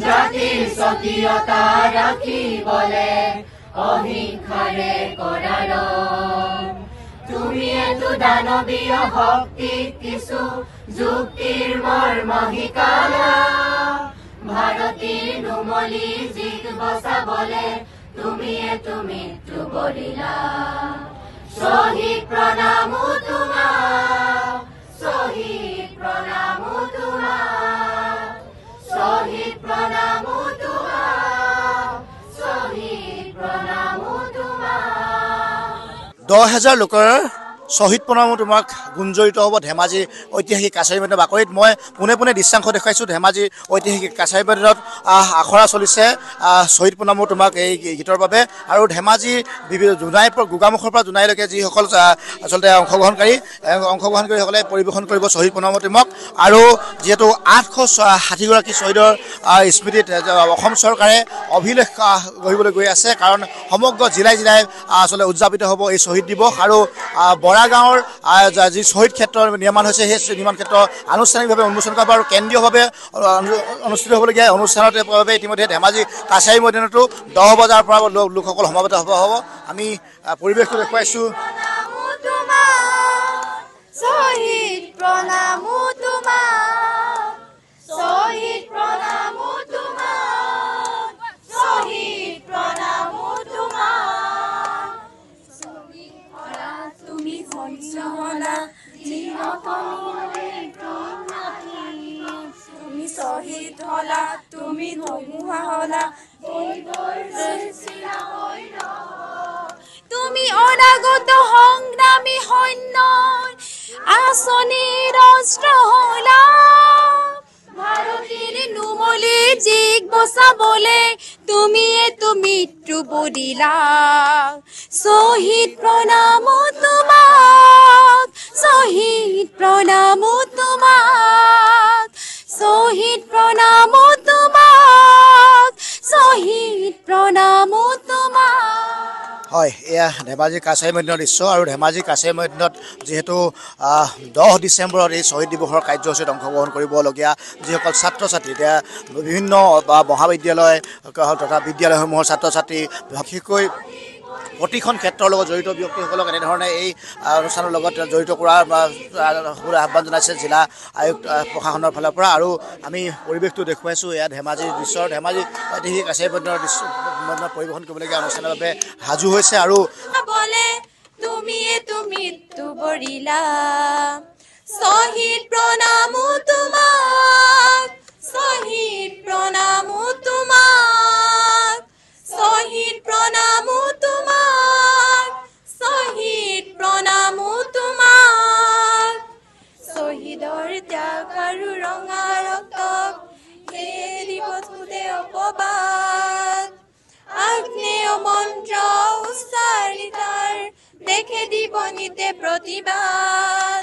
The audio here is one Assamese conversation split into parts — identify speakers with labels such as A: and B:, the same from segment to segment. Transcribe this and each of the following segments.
A: জাতিৰ স্বকীয়তা ৰাখিবলে অহিংসাৰে কৰাৰ তুমি এটো দানৱীয় শক্তি কিছু যুক্তিৰ মৰ্ম শিকালা ভাৰতীৰ নুমলী জিক বচাবলে তুমি এটো মৃত্যু বৰিলা শহীদ প্ৰণামো তোমাক শহীদ প্ৰণামো তোমাক শহীদ প্ৰণামো তোমাক শহীদ প্ৰণামো তোমাক
B: 10,000 লোকৰ শহীদ প্ৰণামো তোমাক গুঞ্জৰিত হ'ব ধেমাজি ঐতিহাসিক কাছাৰী মৈদাম বাকৰিত মই পোনে পোনে দৃশ্যাংশ দেখুৱাইছোঁ ধেমাজি ঐতিহাসিক কাছাৰী মৈদামত আখৰা চলিছে শহীদ প্ৰণামো তোমাক এই গীতৰ বাবে আৰু ধেমাজি জোনাই গোগামুখৰ পৰা জোনাইলৈকে যিসকল আচলতে অংশগ্ৰহণকাৰীসকলে পৰিৱেশন কৰিব শহীদ প্ৰণামো তোমাক আৰু যিহেতু 860গৰাকী শ্বহীদৰ স্মৃতিত অসম চৰকাৰে অভিলেখ গঢ়িবলৈ গৈ আছে কাৰণ সমগ্ৰ জিলাই জিলাই আচলতে উদযাপিত হ'ব এই শ্বহীদ দিৱস আৰু বৰা গাঁৱৰ যি শহীদ ক্ষেত্ৰ নিৰ্মাণ হৈছে সেই নিৰ্মাণ ক্ষেত্ৰ আনুষ্ঠানিকভাৱে উন্মোচন কৰা আৰু কেন্দ্ৰীয়ভাৱে অনুষ্ঠিত হ'বলগীয়া অনুষ্ঠানৰ বাবে ইতিমধ্যে ধেমাজি কাছাৰী মৈদানতো 10 বজাৰ পৰা লোকসকল সমাবেত হ'ব আমি পৰিৱেশটো দেখুৱাইছোঁ
A: শহীদ প্ৰণামো তোমাক শহীদ প্ৰণামো তোমাক শহীদ প্ৰণামো তোমাক তুমি সঞ্চনা তুমি শহীদ হলা তুমি ধুমুহা হলা তুমি অনাগত সংগ্ৰামী সৈন্য আঁচনিৰ অস্ত্ৰ হলা ভাৰতীৰ নুমলী জিক বচাবলে তুমি এটো মৃত্যু বৰিলা শহীদ প্ৰণামো তোমাক শহীদ প্ৰণামো তোমাক শহীদ প্ৰণামো তোমাক শহীদ প্ৰণামো তোমাক
B: হয় এয়া ধেমাজি কাছাৰী মৈদানৰ দৃশ্য আৰু ধেমাজি কাছাৰী মৈদানত যিহেতু 10 ডিচেম্বৰত এই শ্বহীদ দিৱসৰ কাৰ্যসূচীত অংশগ্ৰহণ কৰিবলগীয়া যিসকল ছাত্ৰ ছাত্ৰী এতিয়া বিভিন্ন মহাবিদ্যালয় তথা বিদ্যালয়সমূহৰ ছাত্ৰ ছাত্ৰী বিশেষকৈ প্ৰতিখন ক্ষেত্ৰৰ লগত জড়িত ব্যক্তিসকলক এনেধৰণে এই অনুষ্ঠানৰ লগত জড়িত কৰাৰ আহ্বান জনাইছে জিলা আয়ুক্ত প্ৰশাসনৰ ফালৰ পৰা আৰু আমি পৰিৱেশটো দেখুৱাইছোঁ এয়া ধেমাজিৰ দৃশ্য ধেমাজি ঐতিহাসিক কাছাৰী মৈদানৰ দৃশ্য পৰিৱেশন কৰিবলগীয়া অনুষ্ঠানৰ বাবে সাজু হৈছে আৰু
A: তুমি এটো মৃত্যু বৰিলা শহীদ প্ৰণামো তোমাক শহীদ প্ৰণামো তোমাক শহীদ প্ৰণামো তোমাক শহীদ প্ৰণামো তোমাক শহীদৰ ত্যাগ আৰু ৰঙা ৰক্তক এৰিব তোলে অপবাদ আগ্নেয় মন্ত্ৰ উচ্চাৰিতাৰ দেখে দিব নিতে প্ৰতিবাদ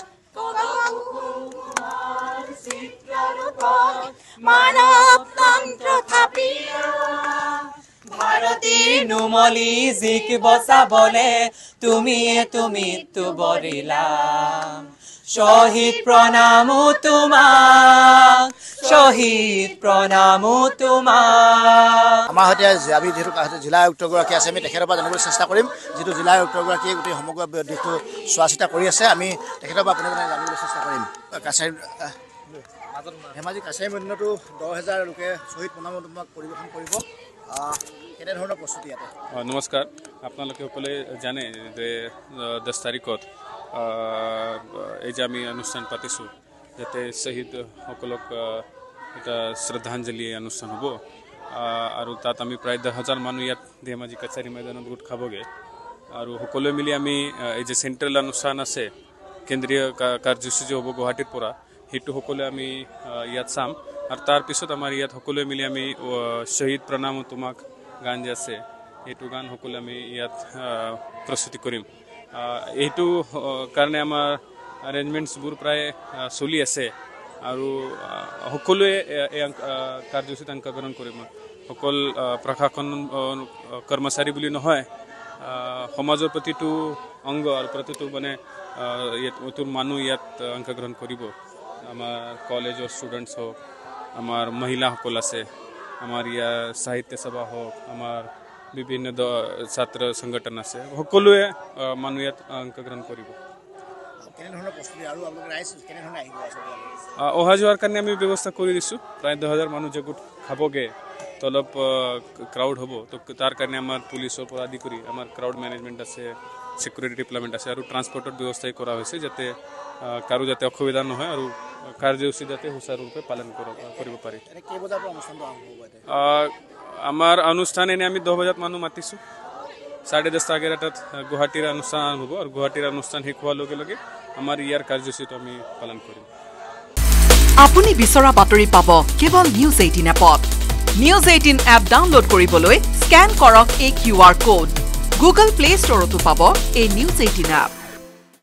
A: মানৱ তন্ত্ৰ থাপিয়া
C: ভাৰতীৰ নুমলী জিক বচাবলে তুমি এটো মৃত্যু বৰিলা শহীদ প্ৰণামো তোমাক শহীদ প্ৰণামো তোমাক
B: আমাৰ সৈতে আমি যিহেতু জিলা আয়ুক্তগৰাকী আছে আমি তেখেতৰ পৰা জানিবলৈ চেষ্টা কৰিম যিটো জিলা আয়ুক্তগৰাকীয়ে গোটেই সমগ্ৰ দিশটো চোৱা চিতা কৰি আছে আমি তেখেতৰ পৰা পোনে পোনে জানিবলৈ চেষ্টা কৰিম কাছাৰী ধেমাজি কাছাৰী মৈদানতো 10,000 লোকে শ্বহীদ প্ৰণামো তোমাক পৰিৱেশন কৰিব কেনেধৰণৰ প্ৰস্তুতি ইয়াতে
D: নমস্কাৰ আপোনালোকে সকলোৱে জানে যে 10 তাৰিখত এই যে আমি অনুষ্ঠান পাতিছোঁ যাতে শ্বহীদসকলক এটা শ্ৰদ্ধাঞ্জলি অনুষ্ঠান হ'ব আৰু তাত আমি প্ৰায় 10,000 মানুহ ইয়াত ধেমাজি কাছাৰী মৈদানত গোট খাবগৈ আৰু সকলোৱে মিলি আমি এই যে চেণ্ট্ৰেল অনুষ্ঠান আছে কেন্দ্ৰীয় কাৰ্যসূচী হ'ব গুৱাহাটীৰ পৰা সেইটো সকলোৱে আমি ইয়াত চাম আৰু তাৰপিছত আমাৰ ইয়াত সকলোৱে মিলি আমি শ্বহীদ প্ৰণামো তোমাক গান যে আছে সেইটো গান সকলোৱে আমি ইয়াত প্ৰস্তুতি কৰিম এইটো কাৰণে আমাৰ এৰেঞ্জমেণ্টছবোৰ প্ৰায় চলি আছে আৰু সকলোৱে এই কাৰ্যসূচীত অংশগ্ৰহণ কৰিম অকল প্ৰশাসন কৰ্মচাৰী বুলি নহয় সমাজৰ প্ৰতিটো অংগ আৰু প্ৰতিটো মানে ইয়াত মানুহ ইয়াত অংশগ্ৰহণ কৰিব আমাৰ কলেজৰ ষ্টুডেণ্টছ হওক আমাৰ মহিলাসকল আছে আমাৰ ইয়াৰ সাহিত্য সভা হওক আমাৰ বিভিন্ন ছাত্ৰ সংগঠন আছে সকলোৱে মানুহ ইয়াত অংশগ্ৰহণ কৰিব
B: কেনেধৰণৰ প্ৰস্তুতি আৰু আপোনালোকে ৰাইজ কেনেধৰণে আহিব
D: অহা যোৱাৰ কাৰণে আমি ব্যৱস্থা কৰি দিছোঁ প্ৰায় 10,000 মানুহ যে গোট খাবগে তো অলপ ক্ৰাউড হ'ব তো তাৰ কাৰণে আমাৰ পুলিচৰ পৰা আদি কৰি আমাৰ ক্ৰাউড মেনেজমেণ্ট আছে সিকিউৰিটি ডিপ্লয়মেণ্ট আছে আৰু ট্ৰান্সপৰ্টৰ ব্যৱস্থাই কৰা হৈছে যাতে কাৰো যাতে অসুবিধা নহয় আৰু কাৰ্যসূচী যাতে সুচাৰুৰূপে পালন কৰিব পাৰি
B: কেই বজাৰ পৰা অনুষ্ঠানটো আৰম্ভ হ'ব
D: আমাৰ অনুষ্ঠান এনে আমি 10 বজাত মানুহ মাতিছোঁ 10:30 এটাত গুৱাহাটীৰ অনুষ্ঠান আৰম্ভ হ'ব আৰু গুৱাহাটীৰ অনুষ্ঠান শেষ হোৱাৰ লগে লগে আমাৰ ইয়াৰ কাৰ্যসূচীটো আমি পালন কৰিম
E: আপুনি বিচৰা বাতৰি পাব কেৱল নিউজ 18 এপত নিউজ 18 এপ ডাউনলোড কৰিবলৈ স্ক্যান কৰক এই QR কোড গুগল প্লে ষ্টৰতো পাব এই নিউজ 18 এপ